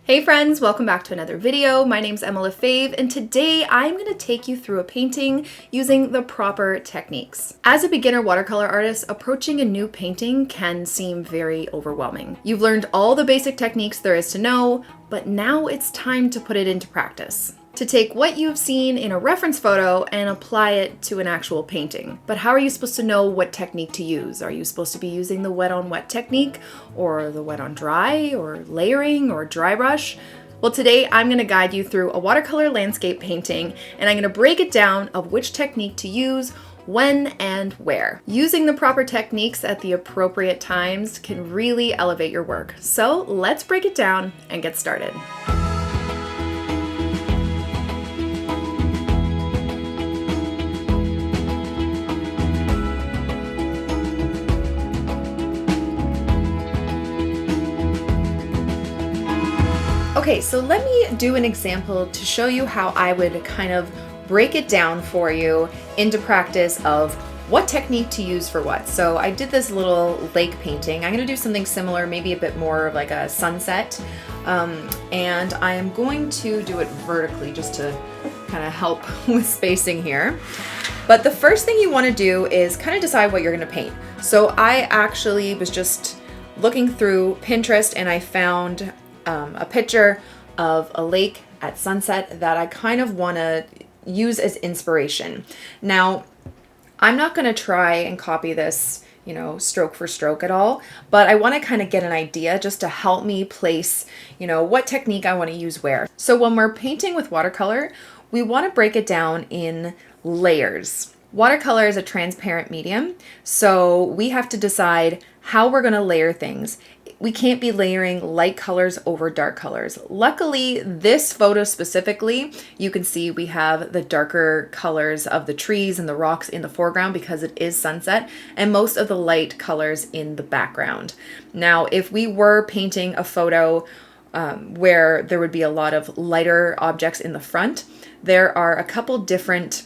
Hey friends, welcome back to another video. My name's Emma Lefebvre, and today I'm going to take you through a painting using the proper techniques. As a beginner watercolor artist, approaching a new painting can seem very overwhelming. You've learned all the basic techniques there is to know, but now it's time to put it into practice. To take what you've seen in a reference photo and apply it to an actual painting. But how are you supposed to know what technique to use? Are you supposed to be using the wet on wet technique, or the wet on dry, or layering, or dry brush? Well, today I'm going to guide you through a watercolor landscape painting, and I'm going to break it down of which technique to use, when and where. Using the proper techniques at the appropriate times can really elevate your work. So let's break it down and get started. Okay, so let me do an example to show you how I would kind of break it down for you into practice of what technique to use for what. So I did this little lake painting. I'm gonna do something similar, maybe a bit more like a sunset. And I am going to do it vertically just to kind of help with spacing here. But the first thing you wanna do is kind of decide what you're gonna paint. So I actually was just looking through Pinterest and I found a picture of a lake at sunset that I kind of want to use as inspiration. Now, I'm not going to try and copy this, stroke for stroke at all, but I want to kind of get an idea just to help me place, what technique I want to use where. So when we're painting with watercolor, we want to break it down in layers. Watercolor is a transparent medium, so we have to decide how we're going to layer things. We can't be layering light colors over dark colors. Luckily, this photo specifically, you can see we have the darker colors of the trees and the rocks in the foreground because it is sunset, and most of the light colors in the background. Now, if we were painting a photo where there would be a lot of lighter objects in the front, there are a couple different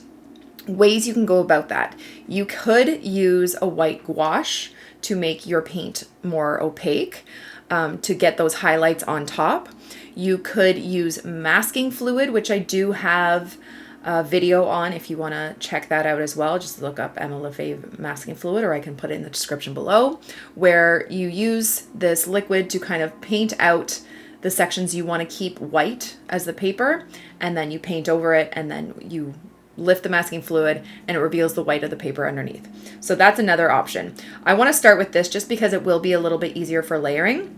ways you can go about that. You could use a white gouache to make your paint more opaque, to get those highlights on top. You could use masking fluid, which I do have a video on if you want to check that out as well. Just look up Emma Lefebvre masking fluid, or I can put it in the description below, where you use this liquid to kind of paint out the sections you want to keep white as the paper, and then you paint over it, and then you lift the masking fluid and it reveals the white of the paper underneath. So that's another option. I want to start with this just because it will be a little bit easier for layering,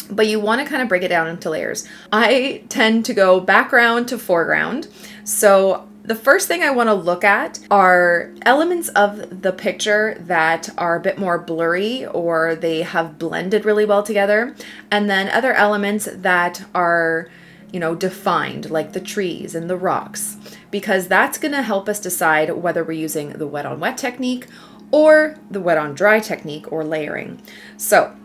but you want to kind of break it down into layers. I tend to go background to foreground. So the first thing I want to look at are elements of the picture that are a bit more blurry or they have blended really well together, and then other elements that are defined, like the trees and the rocks, because that's going to help us decide whether we're using the wet on wet technique or the wet on dry technique or layering. So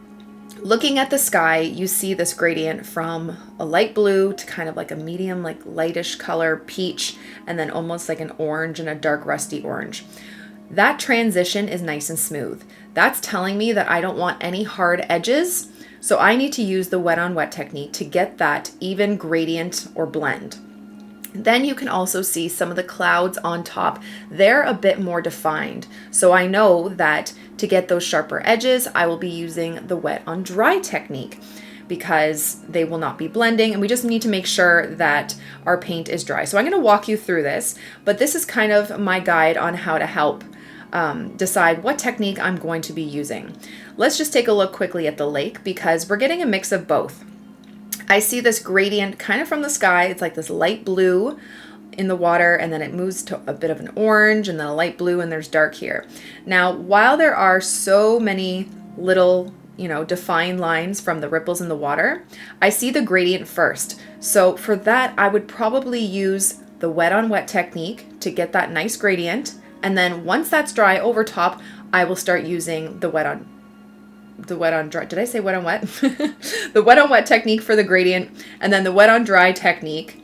looking at the sky, you see this gradient from a light blue to kind of like a medium, like lightish color, peach, and then almost like an orange and a dark rusty orange. That transition is nice and smooth. That's telling me that I don't want any hard edges. So I need to use the wet on wet technique to get that even gradient or blend. Then you can also see some of the clouds on top. They're a bit more defined. So I know that to get those sharper edges, I will be using the wet on dry technique because they will not be blending, and we just need to make sure that our paint is dry. So I'm going to walk you through this, but this is kind of my guide on how to help decide what technique I'm going to be using. Let's just take a look quickly at the lake because we're getting a mix of both. I see this gradient kind of from the sky. It's like this light blue in the water, and then it moves to a bit of an orange and then a light blue, and there's dark here. Now, while there are so many little, defined lines from the ripples in the water, I see the gradient first. So for that, I would probably use the wet on wet technique to get that nice gradient. And then once that's dry over top, I will start using the wet on dry. Did I say wet on wet? The wet on wet technique for the gradient, and then the wet on dry technique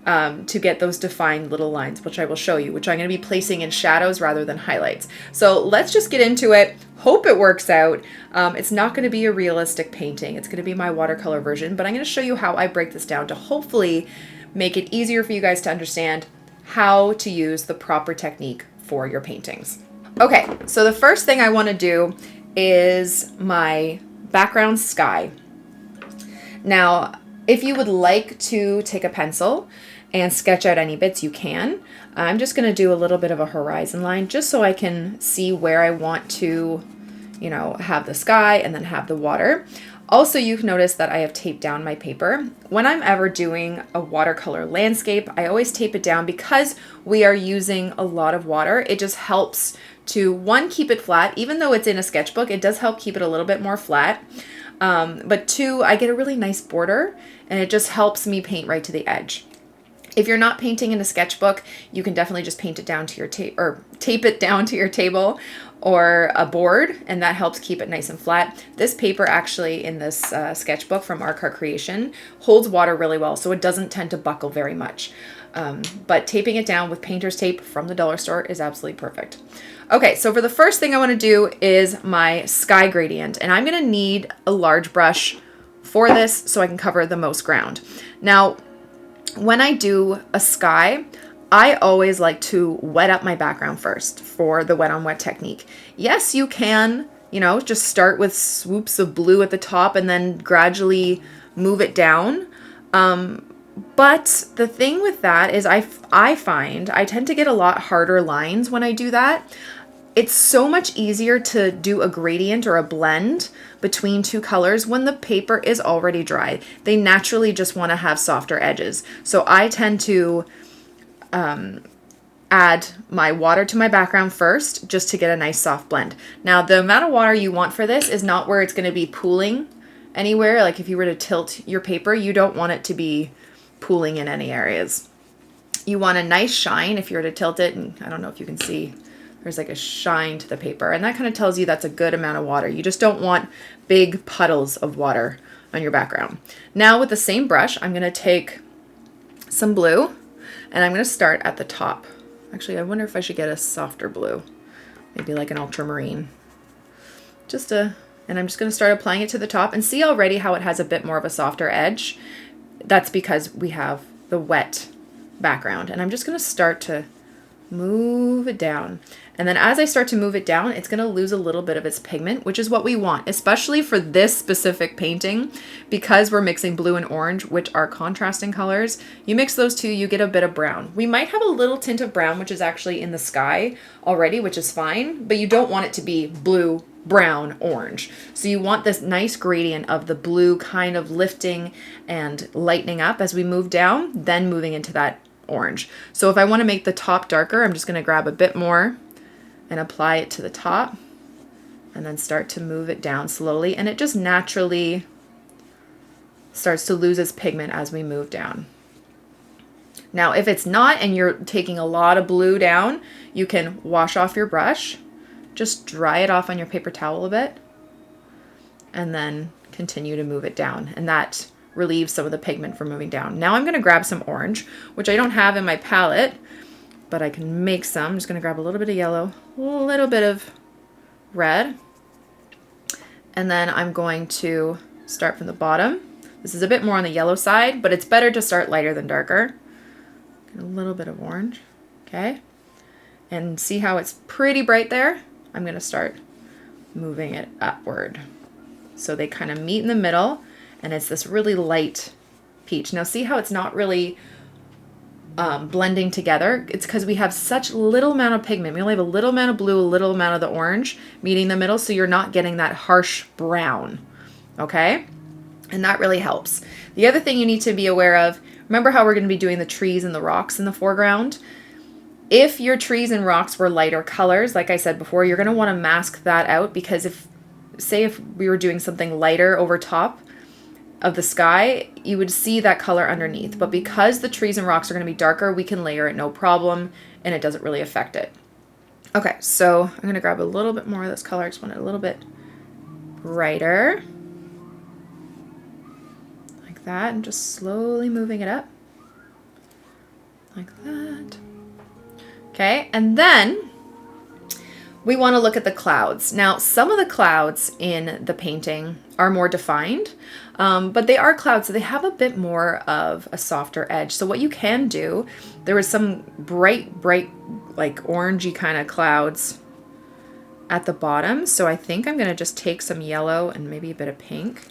to get those defined little lines, which I will show you, which I'm going to be placing in shadows rather than highlights. So let's just get into it. Hope it works out. It's not going to be a realistic painting. It's going to be my watercolor version, but I'm going to show you how I break this down to hopefully make it easier for you guys to understand how to use the proper technique for your paintings. Okay, so the first thing I want to do is my background sky. Now, if you would like to take a pencil and sketch out any bits, you can. I'm just going to do a little bit of a horizon line just so I can see where I want to, you know, have the sky and then have the water. Also, you've noticed that I have taped down my paper. When I'm ever doing a watercolor landscape, I always tape it down because we are using a lot of water. It just helps to, one, keep it flat. Even though it's in a sketchbook, it does help keep it a little bit more flat. But two, I get a really nice border and it just helps me paint right to the edge. If you're not painting in a sketchbook, you can definitely just paint it down to your tape or tape it down to your table or a board, and that helps keep it nice and flat. This paper actually in this sketchbook from Art Cart Creation holds water really well, so it doesn't tend to buckle very much. But taping it down with painter's tape from the dollar store is absolutely perfect. Okay, so for the first thing I want to do is my sky gradient, and I'm going to need a large brush for this so I can cover the most ground. Now, when I do a sky, I always like to wet up my background first for the wet on wet technique. Yes, you can, you know, just start with swoops of blue at the top and then gradually move it down. But the thing with that is I find I tend to get a lot harder lines when I do that. It's so much easier to do a gradient or a blend between two colors when the paper is already dry. They naturally just want to have softer edges. So I tend to add my water to my background first just to get a nice soft blend. Now, the amount of water you want for this is not where it's going to be pooling anywhere. Like if you were to tilt your paper, you don't want it to be pooling in any areas. You want a nice shine if you were to tilt it, and I don't know if you can see, there's like a shine to the paper, and that kind of tells you that's a good amount of water. You just don't want big puddles of water on your background. Now with the same brush, I'm going to take some blue and I'm going to start at the top. Actually, I wonder if I should get a softer blue, maybe like an ultramarine. And I'm just going to start applying it to the top and see already how it has a bit more of a softer edge. That's because we have the wet background, and I'm just going to start to move it down. And then as I start to move it down, it's going to lose a little bit of its pigment, which is what we want, especially for this specific painting, because we're mixing blue and orange, which are contrasting colors. You mix those two, you get a bit of brown. We might have a little tint of brown, which is actually in the sky already, which is fine, but you don't want it to be blue, brown, orange. So you want this nice gradient of the blue kind of lifting and lightening up as we move down, then moving into that orange. So if I want to make the top darker, I'm just going to grab a bit more and apply it to the top and then start to move it down slowly, and it just naturally starts to lose its pigment as we move down. Now if it's not and you're taking a lot of blue down, you can wash off your brush, just dry it off on your paper towel a bit, and then continue to move it down, and that relieves some of the pigment from moving down. Now I'm going to grab some orange, which I don't have in my palette, but I can make some. I'm just going to grab a little bit of yellow, a little bit of red, and then I'm going to start from the bottom. This is a bit more on the yellow side, but it's better to start lighter than darker. Get a little bit of orange, okay? And see how it's pretty bright there? I'm going to start moving it upward. So they kind of meet in the middle, and it's this really light peach. Now see how it's not really blending together? It's because we have such little amount of pigment. We only have a little amount of blue, a little amount of the orange meeting the middle, so you're not getting that harsh brown, okay? And that really helps. The other thing you need to be aware of, remember how we're going to be doing the trees and the rocks in the foreground? If your trees and rocks were lighter colors, like I said before, you're going to want to mask that out, because if we were doing something lighter over top of the sky, you would see that color underneath. But because the trees and rocks are going to be darker, we can layer it no problem, and it doesn't really affect it. Okay, so I'm going to grab a little bit more of this color. I just want it a little bit brighter. Like that, and just slowly moving it up. like that. Okay, and then we want to look at the clouds. Now, some of the clouds in the painting are more defined, but they are clouds, so they have a bit more of a softer edge. So what you can do, there was some bright, like orangey kind of clouds at the bottom. So I think I'm going to just take some yellow and maybe a bit of pink,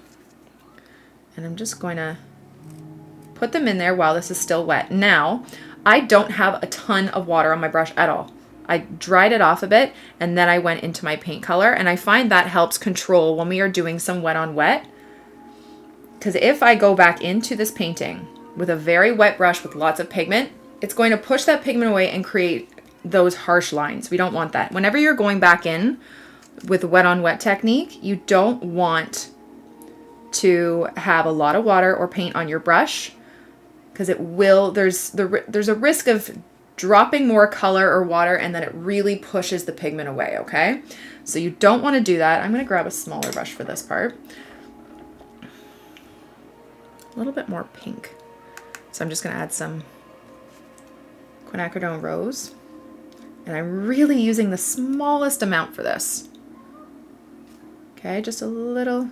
and I'm just going to put them in there while this is still wet. Now, I don't have a ton of water on my brush at all. I dried it off a bit and then I went into my paint color, and I find that helps control when we are doing some wet on wet. Because if I go back into this painting with a very wet brush with lots of pigment, it's going to push that pigment away and create those harsh lines. We don't want that. Whenever you're going back in with wet on wet technique, you don't want to have a lot of water or paint on your brush, because it will, there's a risk of dropping more color or water and then it really pushes the pigment away, okay? So you don't want to do that. I'm going to grab a smaller brush for this part. A little bit more pink. So I'm just going to add some quinacridone rose. And I'm really using the smallest amount for this. Okay, just a little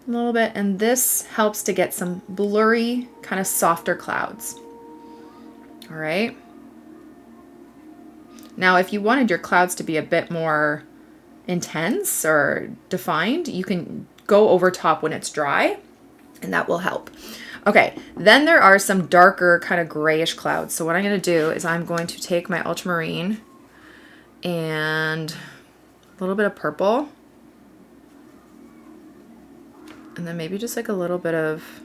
bit. And this helps to get some blurry, kind of softer clouds. All right. Now, if you wanted your clouds to be a bit more intense or defined, you can go over top when it's dry, and that will help. Okay, then there are some darker kind of grayish clouds. So what I'm going to do is I'm going to take my ultramarine and a little bit of purple, and then maybe just like a little bit of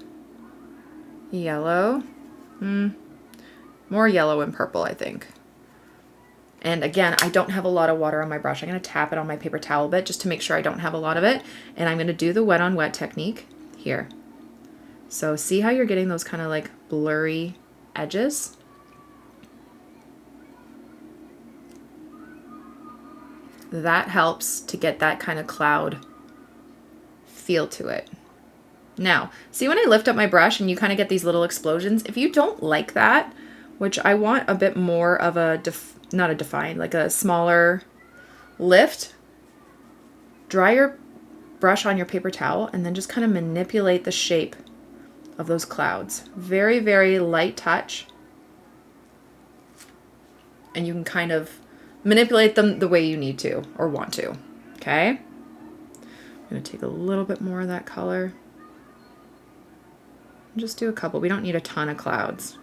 yellow. More yellow and purple, I think. And again, I don't have a lot of water on my brush. I'm going to tap it on my paper towel a bit just to make sure I don't have a lot of it. And I'm going to do the wet on wet technique here. So see how you're getting those kind of like blurry edges? That helps to get that kind of cloud feel to it. Now, see when I lift up my brush and you kind of get these little explosions? If you don't like that, which I want a bit more of a, not a defined, like a smaller lift, dry your brush on your paper towel and then just kind of manipulate the shape of those clouds. Very, very light touch. And you can kind of manipulate them the way you need to or want to. Okay? I'm going to take a little bit more of that color. Just do a couple. We don't need a ton of clouds.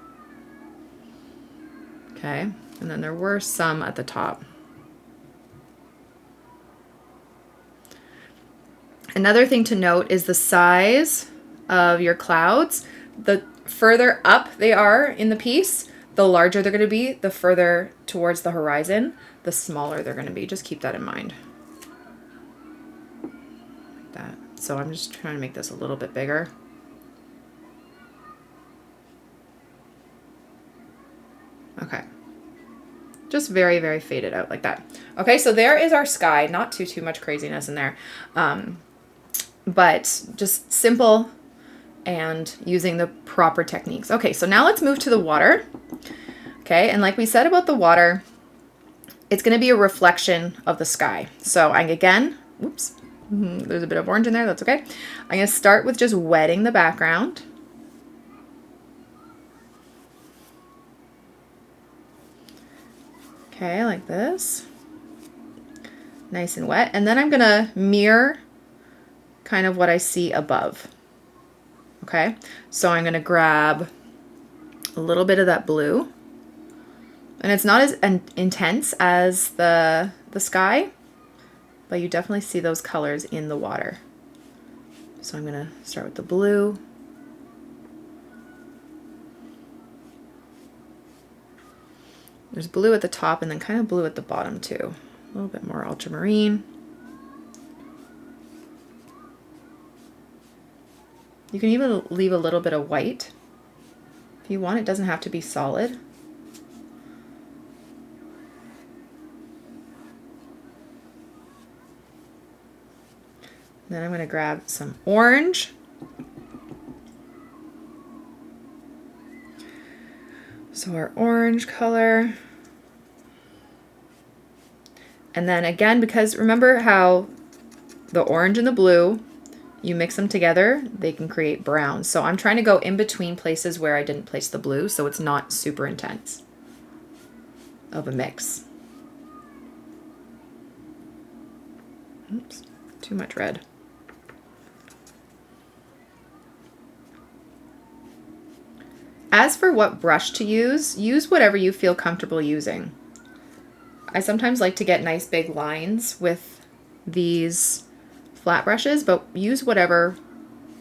Okay, and then there were some at the top. Another thing to note is the size of your clouds. The further up they are in the piece, the larger they're going to be. The further towards the horizon, the smaller they're going to be. Just keep that in mind. Like that. So I'm just trying to make this a little bit bigger. Okay. Just very, very faded out like that. Okay, so there is our sky. Not too much craziness in there. But just simple and using the proper techniques. Okay, so now let's move to the water. Okay, and like we said about the water, it's going to be a reflection of the sky. So again, oops, there's a bit of orange in there. That's okay. I'm going to start with just wetting the background. Okay, like this. Nice and wet. And then I'm going to mirror kind of what I see above. Okay, so I'm going to grab a little bit of that blue. And it's not as intense as the sky, but you definitely see those colors in the water. So I'm going to start with the blue. There's blue at the top and then kind of blue at the bottom too. A little bit more ultramarine. You can even leave a little bit of white if you want. It doesn't have to be solid. Then I'm going to grab some orange. So our orange color. And then again, because remember how the orange and the blue, you mix them together, they can create brown. So I'm trying to go in between places where I didn't place the blue, so it's not super intense of a mix. Oops, too much red. As for what brush to use whatever you feel comfortable using. I sometimes like to get nice big lines with these flat brushes, but use whatever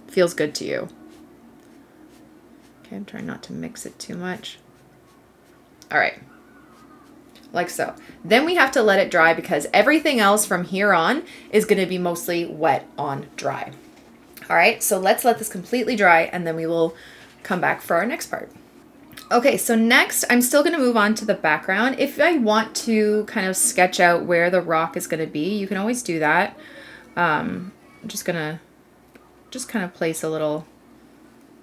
feels good to you. Okay, I'm trying not to mix it too much. All right, like so. Then we have to let it dry because everything else from here on is going to be mostly wet on dry. All right, so let's let this completely dry and then we will come back for our next part. Okay, so next I'm still going to move on to the background. If I want to kind of sketch out where the rock is going to be, you can always do that. I'm just going to kind of place a little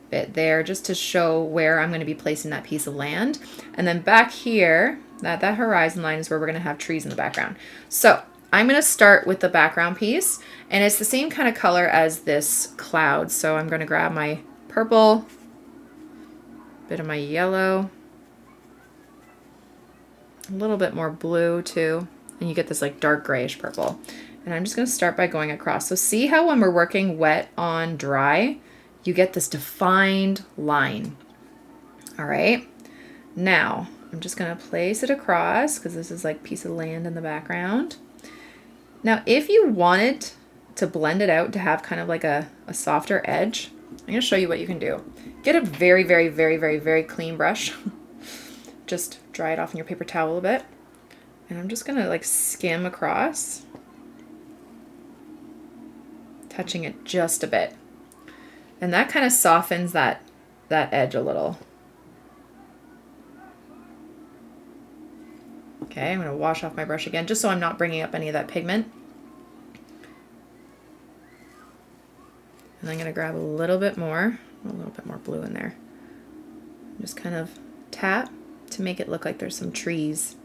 bit there just to show where I'm going to be placing that piece of land. And then back here, that horizon line is where we're going to have trees in the background. So I'm going to start with the background piece, and it's the same kind of color as this cloud. So I'm going to grab my purple, bit of my yellow, a little bit more blue too, and you get this like dark grayish purple. And I'm just going to start by going across. So see how when we're working wet on dry, you get this defined line. All right, now I'm just going to place it across because this is like a piece of land in the background. Now if you wanted to blend it out to have kind of like a softer edge, I'm going to show you what you can do. Get a very, very, very, very, very clean brush. Just dry it off in your paper towel a bit. And I'm just going to like skim across, touching it just a bit. And that kind of softens that edge a little. Okay, I'm going to wash off my brush again just so I'm not bringing up any of that pigment. And I'm going to grab a little bit more blue in there. Just kind of tap to make it look like there's some trees.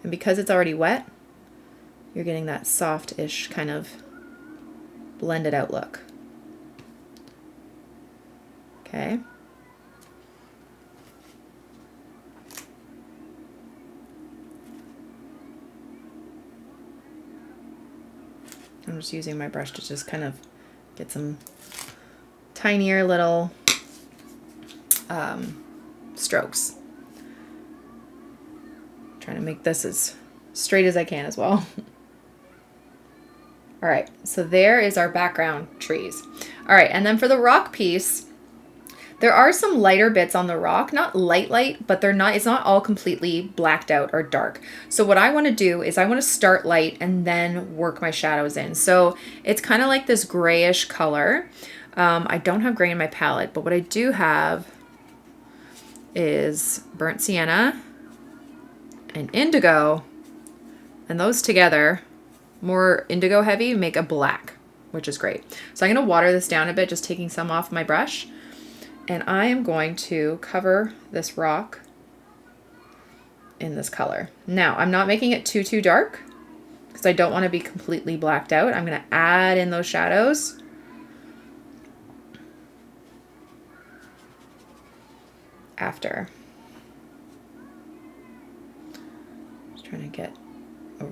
And because it's already wet, you're getting that soft-ish kind of blended out look. Okay. I'm just using my brush to just kind of get some tinier little strokes. Trying to make this as straight as I can as well. All right, so there is our background trees. All right, and then for the rock piece, there are some lighter bits on the rock, not light, but it's not all completely blacked out or dark. So what I want to do is I want to start light and then work my shadows in. So it's kind of like this grayish color. I don't have gray in my palette, but what I do have is burnt sienna and indigo, and those together, more indigo heavy, make a black, which is great. So I'm going to water this down a bit, just taking some off my brush. And I am going to cover this rock in this color. Now, I'm not making it too dark because I don't want to be completely blacked out. I'm going to add in those shadows. After. Just trying to get... Oh.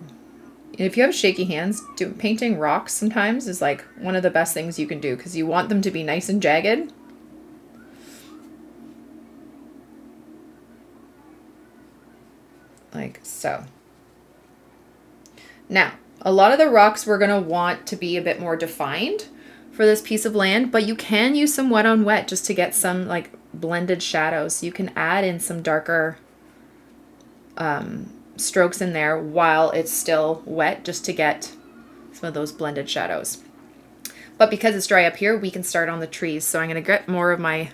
If you have shaky hands, painting rocks sometimes is like one of the best things you can do because you want them to be nice and jagged. Like so. Now, a lot of the rocks we're going to want to be a bit more defined for this piece of land, but you can use some wet on wet just to get some like blended shadows. You can add in some darker strokes in there while it's still wet just to get some of those blended shadows. But because it's dry up here, we can start on the trees. So I'm going to get more of my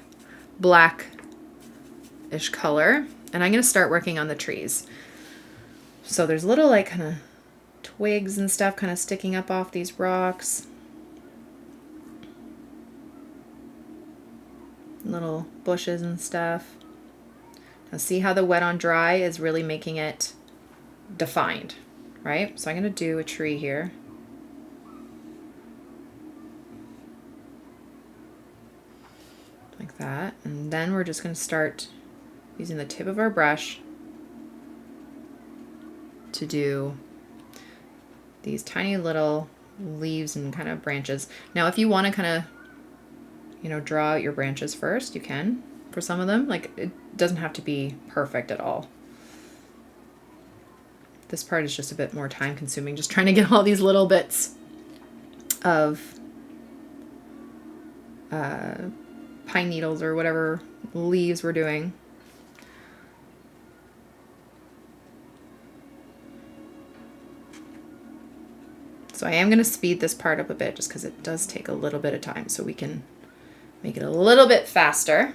black-ish color, and I'm going to start working on the trees. So there's little like kind of twigs and stuff kind of sticking up off these rocks. Little bushes and stuff. Now see how the wet on dry is really making it defined, right? So I'm going to do a tree here. Like that. And then we're just going to start using the tip of our brush to do these tiny little leaves and kind of branches. Now, if you want to kind of, you know, draw out your branches first, you can for some of them. Like, it doesn't have to be perfect at all. This part is just a bit more time consuming, just trying to get all these little bits of pine needles or whatever leaves we're doing. So I am going to speed this part up a bit just because it does take a little bit of time, so we can make it a little bit faster.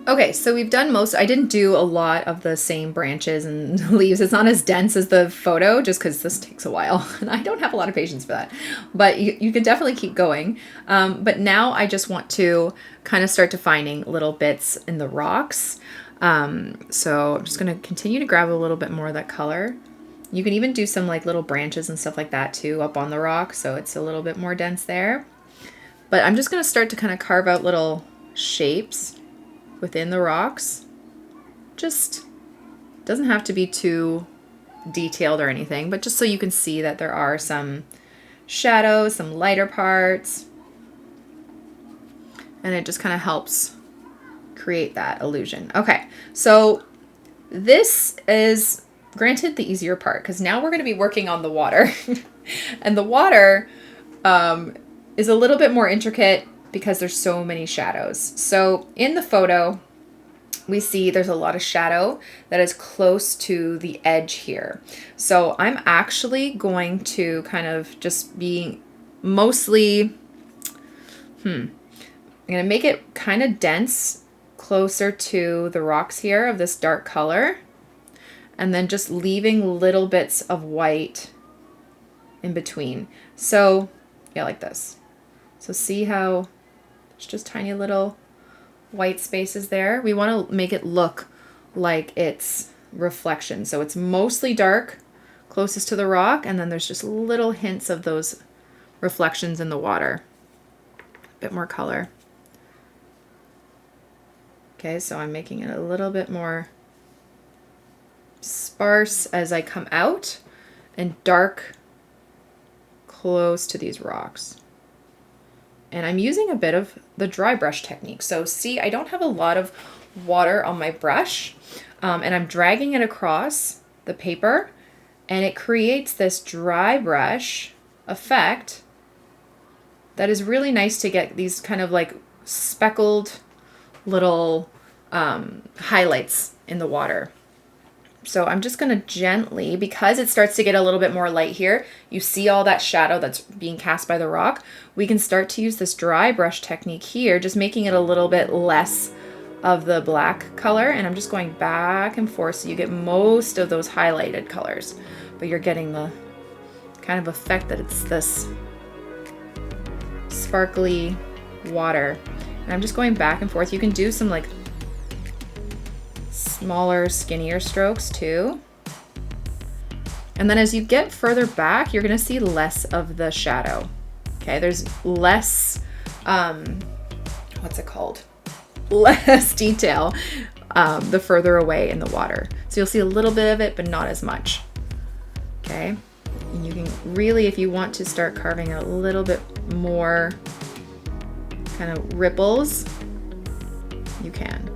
Okay, so we've done most. I didn't do a lot of the same branches and leaves. It's not as dense as the photo just because this takes a while. And I don't have a lot of patience for that. But you can definitely keep going. But now I just want to kind of start defining little bits in the rocks. So I'm just going to continue to grab a little bit more of that color. You can even do some like little branches and stuff like that too up on the rock, so it's a little bit more dense there. But I'm just going to start to kind of carve out little shapes within the rocks. Just doesn't have to be too detailed or anything, but just so you can see that there are some shadows, some lighter parts, and it just kind of helps create that illusion. Okay, so this is granted the easier part because now we're going to be working on the water. And the water is a little bit more intricate because there's so many shadows. So in the photo, we see there's a lot of shadow that is close to the edge here. So I'm actually going to kind of just be mostly, I'm gonna make it kind of dense closer to the rocks here of this dark color, and then just leaving little bits of white in between. So yeah, like this. So see how there's just tiny little white spaces there. We want to make it look like it's reflection. So it's mostly dark closest to the rock, and then there's just little hints of those reflections in the water. A bit more color. Okay, so I'm making it a little bit more sparse as I come out and dark close to these rocks. And I'm using a bit of the dry brush technique. So see, I don't have a lot of water on my brush, and I'm dragging it across the paper, and it creates this dry brush effect that is really nice to get these kind of like speckled little highlights in the water. So I'm just going to gently, because it starts to get a little bit more light here, you see all that shadow that's being cast by the rock, we can start to use this dry brush technique here, just making it a little bit less of the black color. And I'm just going back and forth so you get most of those highlighted colors, but you're getting the kind of effect that it's this sparkly water. And I'm just going back and forth. You can do some like smaller, skinnier strokes too. And then as you get further back, you're going to see less of the shadow. Okay, there's less, what's it called? Less detail the further away in the water. So you'll see a little bit of it, but not as much. Okay, and you can really, if you want to start carving a little bit more kind of ripples, you can.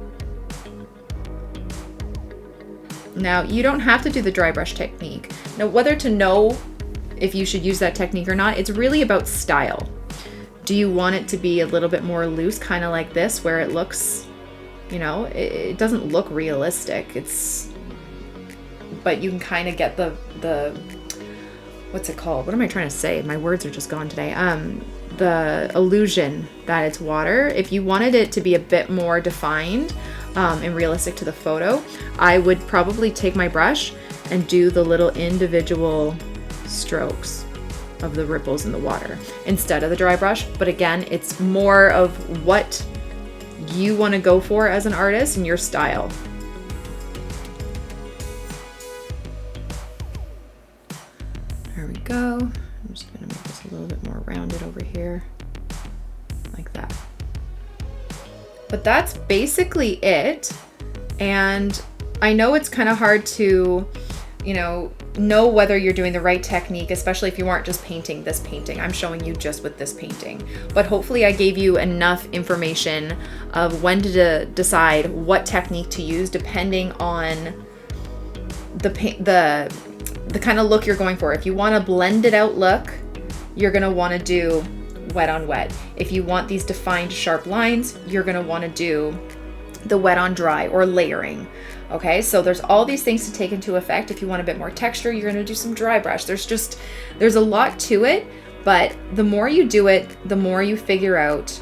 Now, you don't have to do the dry brush technique. Now, whether to know if you should use that technique or not, it's really about style. Do you want it to be a little bit more loose, kind of like this, where it looks, you know, it doesn't look realistic. But you can kind of get the what's it called? What am I trying to say? My words are just gone today. The illusion that it's water. If you wanted it to be a bit more defined and realistic to the photo, I would probably take my brush and do the little individual strokes of the ripples in the water instead of the dry brush. But again, it's more of what you want to go for as an artist and your style. There we go. I'm just going to make this a little bit more rounded over here, like that. But that's basically it. And I know it's kind of hard to, you know whether you're doing the right technique, especially if you aren't just painting this painting. I'm showing you just with this painting. But hopefully I gave you enough information of when to decide what technique to use depending on the kind of look you're going for. If you want a blended out look, you're going to want to do wet on wet. If you want these defined sharp lines, you're going to want to do the wet on dry or layering. Okay, so there's all these things to take into effect. If you want a bit more texture, you're going to do some dry brush. There's a lot to it, but the more you do it, the more you figure out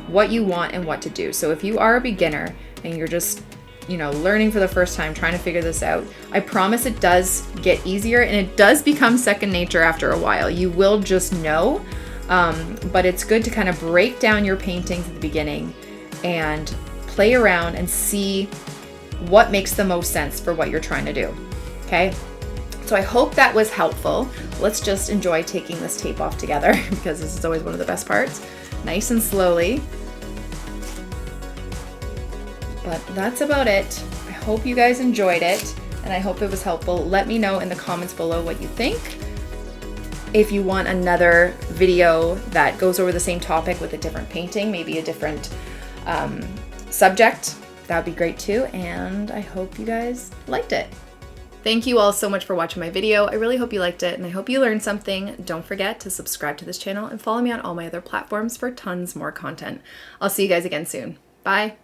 what you want and what to do. So if you are a beginner and you're just, learning for the first time, trying to figure this out, I promise it does get easier and it does become second nature after a while. You will just know, but it's good to kind of break down your paintings at the beginning and play around and see what makes the most sense for what you're trying to do. Okay, so I hope that was helpful. Let's just enjoy taking this tape off together because this is always one of the best parts. Nice and slowly. But that's about it. I hope you guys enjoyed it and I hope it was helpful. Let me know in the comments below what you think. If you want another video that goes over the same topic with a different painting, maybe a different subject, that would be great too, and I hope you guys liked it. Thank you all so much for watching my video. I really hope you liked it, and I hope you learned something. Don't forget to subscribe to this channel and follow me on all my other platforms for tons more content. I'll see you guys again soon. Bye.